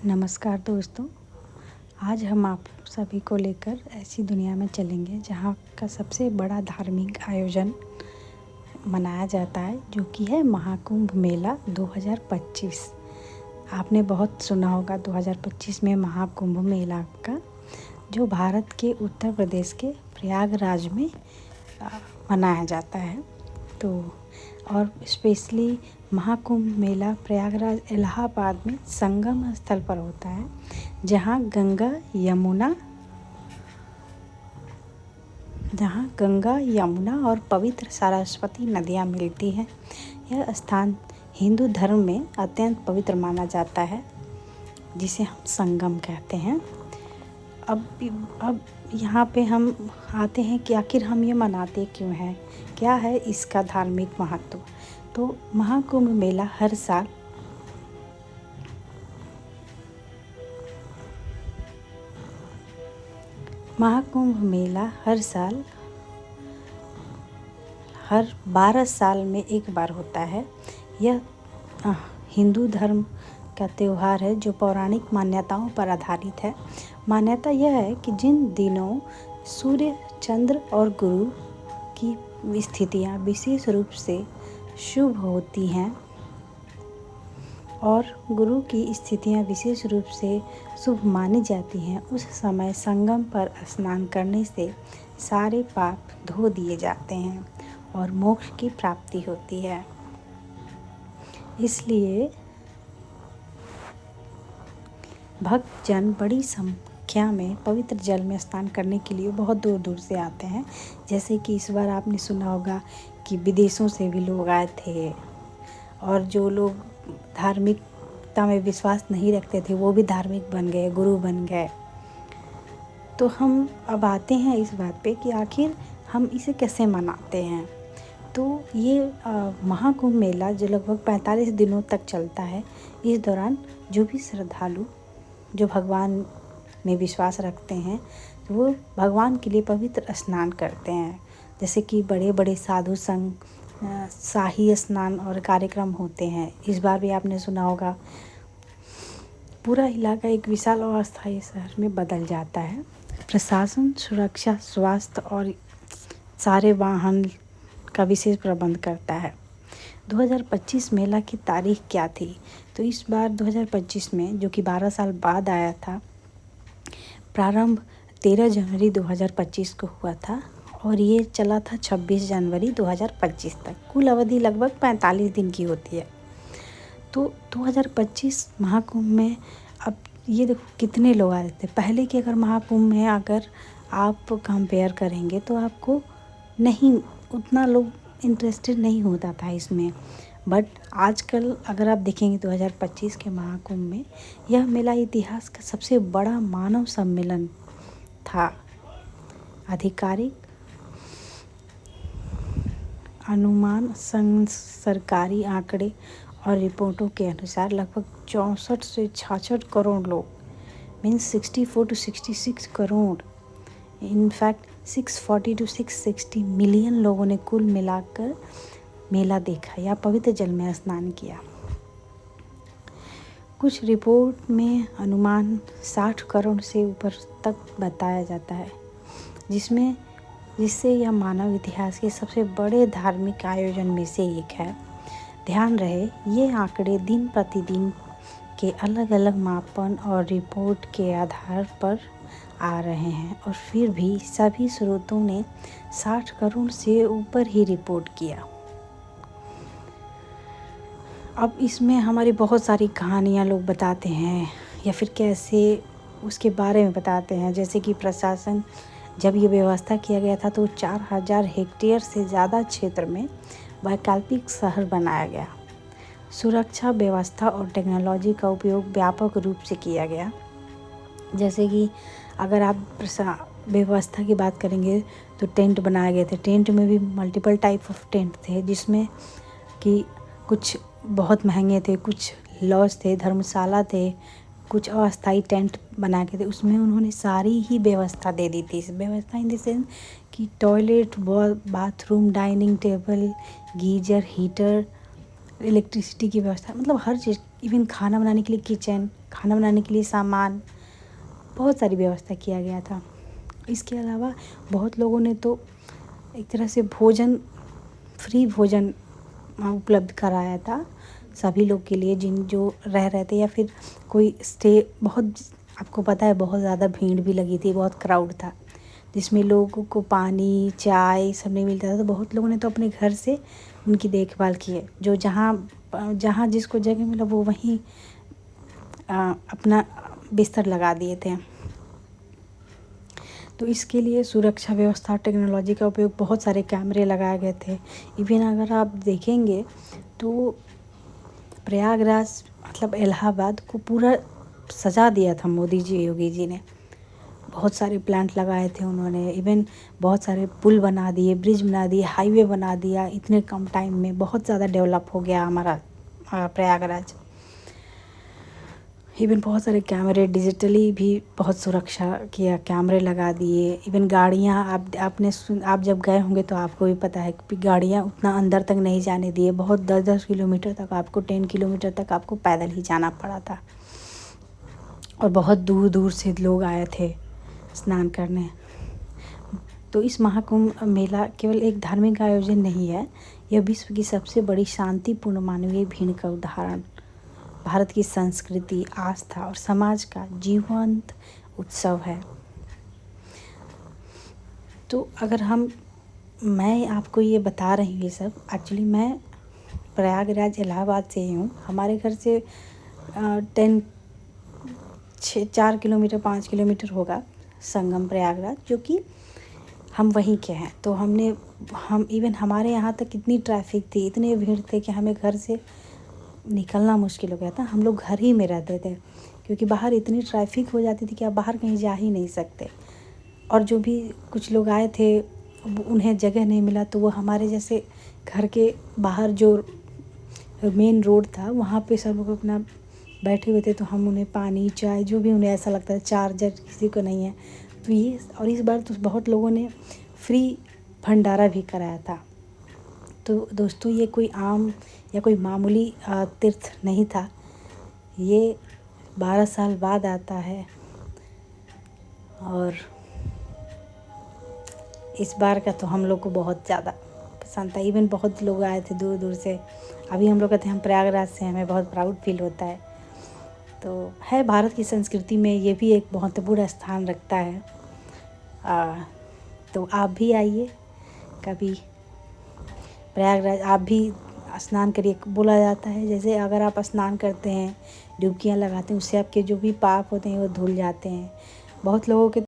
नमस्कार दोस्तों। आज हम आप सभी को लेकर ऐसी दुनिया में चलेंगे जहाँ का सबसे बड़ा धार्मिक आयोजन मनाया जाता है, जो कि है महाकुंभ मेला 2025। आपने बहुत सुना होगा 2025 में महाकुंभ मेला का, जो भारत के उत्तर प्रदेश के प्रयागराज में मनाया जाता है। तो और स्पेशली महाकुंभ मेला प्रयागराज इलाहाबाद में संगम स्थल पर होता है, जहाँ गंगा यमुना और पवित्र सरस्वती नदियाँ मिलती हैं। यह स्थान हिंदू धर्म में अत्यंत पवित्र माना जाता है, जिसे हम संगम कहते हैं। अब यहाँ पे हम आते हैं कि आखिर हम ये मनाते क्यों हैं, क्या है इसका धार्मिक महत्व। तो महाकुंभ मेला हर साल हर 12 साल में एक बार होता है। यह हिंदू धर्म का त्यौहार है, जो पौराणिक मान्यताओं पर आधारित है। मान्यता यह है कि जिन दिनों सूर्य, चंद्र और गुरु की स्थितियाँ विशेष रूप से शुभ होती हैं और गुरु की स्थितियाँ विशेष रूप से शुभ मानी जाती हैं, उस समय संगम पर स्नान करने से सारे पाप धो दिए जाते हैं और मोक्ष की प्राप्ति होती है। इसलिए भक्तजन बड़ी संख्या में पवित्र जल में स्नान करने के लिए बहुत दूर दूर से आते हैं। जैसे कि इस बार आपने सुना होगा कि विदेशों से भी लोग आए थे, और जो लोग धार्मिकता में विश्वास नहीं रखते थे वो भी धार्मिक बन गए, गुरु बन गए। तो हम अब आते हैं इस बात पे कि आखिर हम इसे कैसे मनाते हैं। तो ये महाकुंभ मेला जो लगभग 45 दिनों तक चलता है, इस दौरान जो भी श्रद्धालु जो भगवान में विश्वास रखते हैं, तो वो भगवान के लिए पवित्र स्नान करते हैं। जैसे कि बड़े बड़े साधु संघ शाही स्नान और कार्यक्रम होते हैं। इस बार भी आपने सुना होगा, पूरा इलाका एक विशाल और अस्थायी शहर में बदल जाता है। प्रशासन सुरक्षा, स्वास्थ्य और सारे वाहन का विशेष प्रबंध करता है। 2025 मेला की तारीख क्या थी? तो इस बार 2025 में, जो कि 12 साल बाद आया था, प्रारंभ 13 जनवरी 2025 को हुआ था और ये चला था 26 जनवरी 2025 तक। कुल अवधि लगभग 45 दिन की होती है। तो 2025 महाकुंभ में अब ये देखो कितने लोग आ रहे थे। पहले के अगर महाकुंभ में अगर आप कंपेयर करेंगे तो आपको नहीं, उतना लोग इंटरेस्टेड नहीं होता था इसमें। बट आजकल अगर आप देखेंगे 2025 के महाकुंभ में, यह मेला इतिहास का सबसे बड़ा मानव सम्मेलन था। आधिकारिक अनुमान, सरकारी आंकड़े और रिपोर्टों के अनुसार लगभग 64 से 66 करोड़ लोग, means 64 to 66 crore, in fact 640 to 660 million लोगों ने कुल मिलाकर मेला देखा या पवित्र जल में स्नान किया। कुछ रिपोर्ट में अनुमान 60 करोड़ से ऊपर तक बताया जाता है, जिससे यह मानव इतिहास के सबसे बड़े धार्मिक आयोजन में से एक है। ध्यान रहे, ये आंकड़े दिन प्रतिदिन के अलग अलग मापन और रिपोर्ट के आधार पर आ रहे हैं, और फिर भी सभी स्रोतों ने 60 करोड़ से ऊपर ही रिपोर्ट किया। अब इसमें हमारी बहुत सारी कहानियाँ लोग बताते हैं या फिर कैसे उसके बारे में बताते हैं। जैसे कि प्रशासन, जब ये व्यवस्था किया गया था तो 4000 हेक्टेयर से ज़्यादा क्षेत्र में वैकल्पिक शहर बनाया गया। सुरक्षा व्यवस्था और टेक्नोलॉजी का उपयोग व्यापक रूप से किया गया। जैसे कि अगर आप व्यवस्था की बात करेंगे तो टेंट बनाए गए थे। टेंट में भी मल्टीपल टाइप ऑफ टेंट थे, जिसमें कि कुछ बहुत महंगे थे, कुछ लॉज थे, धर्मशाला थे, कुछ अस्थाई टेंट बना के थे। उसमें उन्होंने सारी ही व्यवस्था दे दी थी। व्यवस्था इन द सेंस कि toilet, bathroom, dining table, geyser, heater, electricity की व्यवस्था, मतलब हर चीज़, इवन खाना बनाने के लिए किचन, खाना बनाने के लिए सामान, बहुत सारी व्यवस्था किया गया था। इसके अलावा बहुत लोगों ने तो एक तरह से फ्री भोजन उपलब्ध कराया था सभी लोग के लिए जो रह रहे थे, या फिर कोई बहुत, आपको पता है बहुत ज़्यादा भीड़ भी लगी थी, बहुत क्राउड था जिसमें लोगों को पानी चाय सब नहीं मिलता था। तो बहुत लोगों ने तो अपने घर से उनकी देखभाल की है, जो जहाँ जिसको जगह मिला वो वहीं अपना बिस्तर लगा दिए थे। तो इसके लिए सुरक्षा व्यवस्था टेक्नोलॉजी का उपयोग, बहुत सारे कैमरे लगाए गए थे। इवन अगर आप देखेंगे तो प्रयागराज मतलब इलाहाबाद को पूरा सजा दिया था मोदी जी, योगी जी ने। बहुत सारे प्लांट लगाए थे उन्होंने, इवन बहुत सारे पुल बना दिए, ब्रिज बना दिए, हाईवे बना दिया। इतने कम टाइम में बहुत ज़्यादा डेवलप हो गया हमारा प्रयागराज। इवन बहुत सारे कैमरे डिजिटली भी बहुत सुरक्षा किया, कैमरे लगा दिए। इवन गाड़ियाँ आप जब गए होंगे तो आपको भी पता है कि गाड़ियाँ उतना अंदर तक नहीं जाने दिए। बहुत 10-10 किलोमीटर तक आपको 10 किलोमीटर तक आपको पैदल ही जाना पड़ा था। और बहुत दूर दूर से लोग आए थे स्नान करने। तो इस महाकुंभ मेला केवल एक धार्मिक आयोजन नहीं है, यह विश्व की सबसे बड़ी शांतिपूर्ण मानवीय भीड़ का उदाहरण, भारत की संस्कृति, आस्था और समाज का जीवंत उत्सव है। तो अगर मैं आपको ये बता रही हूँ ये सब, एक्चुअली मैं प्रयागराज इलाहाबाद से ही हूँ। हमारे घर से 4 किलोमीटर 5 किलोमीटर होगा संगम प्रयागराज, जो कि हम वहीं के हैं। तो हम इवन हमारे यहाँ तक इतनी ट्रैफिक थी, इतने भीड़ थे कि हमें घर से निकलना मुश्किल हो गया था। हम लोग घर ही में रहते थे क्योंकि बाहर इतनी ट्रैफिक हो जाती थी कि आप बाहर कहीं जा ही नहीं सकते। और जो भी कुछ लोग आए थे उन्हें जगह नहीं मिला, तो वो हमारे जैसे घर के बाहर जो मेन रोड था वहाँ पे सब लोग अपना बैठे हुए थे। तो हम उन्हें पानी चाय जो भी उन्हें ऐसा लगता है, चार्जर किसी को नहीं है तो ये, और इस बार तो बहुत लोगों ने फ्री भंडारा भी कराया था। तो दोस्तों ये कोई आम या कोई मामूली तीर्थ नहीं था, ये 12 साल बाद आता है। और इस बार का तो हम लोग को बहुत ज़्यादा पसंद था। इवन बहुत लोग आए थे दूर दूर से। अभी हम लोग कहते हैं हम प्रयागराज से, हमें बहुत प्राउड फील होता है। तो है, भारत की संस्कृति में ये भी एक महत्वपूर्ण स्थान रखता है। तो आप भी आइए कभी प्रयागराज, आप भी स्नान करिए। बोला जाता है जैसे अगर आप स्नान करते हैं, डुबकियाँ लगाते हैं, उससे आपके जो भी पाप होते हैं वो धुल जाते हैं। बहुत लोगों के